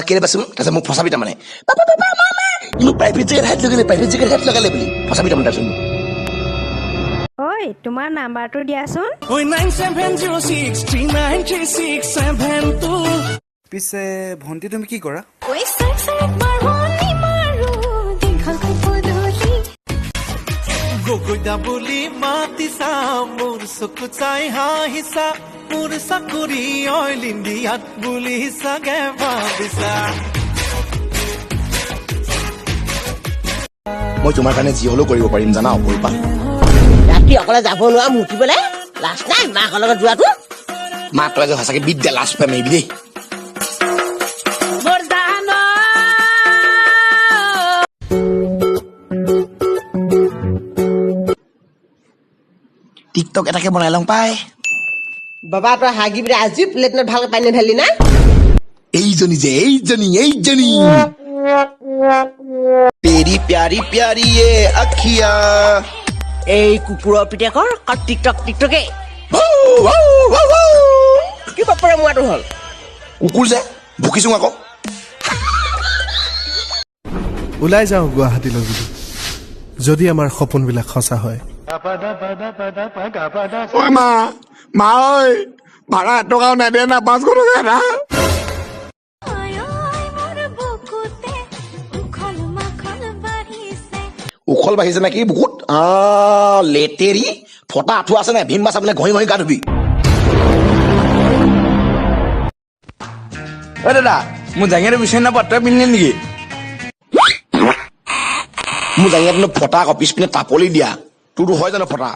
কেলে বাচোন তাৰপিছত মোক ফচাবি তাৰমানে মোক প্ৰাইভেট জেগাত হাত লগালে বুলি ফচাবি তাৰমানে তাৰপিছত ঐ তোমাৰ নাম্বাৰটো দিয়াচোন ঐ 9706393672 পিছে ভন্টি তুমি কি কৰা গগৈদা বুলি মাতিছা মোৰ চকু চাই হাঁহিছা মোৰ চাকৰি অইল ইণ্ডিয়াত বুলি চাগে ভাবিছা মই তোমাৰ কাৰণে যি হ'লেও কৰিব পাৰিম জানা অপৰিপা ৰাতি অকলে যাব নোৱাৰা মুঠিবলৈ লাজ নাই মাকৰ লগত যোৱাটো মা তই যে সঁচাকে বিদ্যা লাজ পাই মাৰিবি দেই টিকটক এটাকে বনাই লওঁ পাই বাবা তই হাগি পিনে আজি প্লেটত ভালকে পানী ঢালি না এইজনী তেৰি প্যাৰি প্যাৰি এ আখিয়া এই কুকুৰৰ পিতেকৰ টিকটকে কি বাপৰে মোৱাটো হ'ল কুকুৰ যে ভুকিছো আকৌ ওলাই যাওঁ গুৱাহাটীলৈ বুলি যদি আমাৰ সপোনবিলাক সঁচা হয় ঐ মা ঐ ভাড়া এটকাও নেদে না 500 টকা না উখল বাঢ়িছে নেকি বহুত লেতেৰি ফটা আঁঠুৱা আছে নে ভীম মাছ আপুনি ঘঁহি গা ধুবি দাদা মোৰ জাঙিয়াটো বিচাৰি নাপা তই পিন্ধিলি নেকি মোৰ জাঙিয়াটো ফটা আকৌ পিছপিনে তাপলি দিয়া তোৰতো হয় জানো ফটা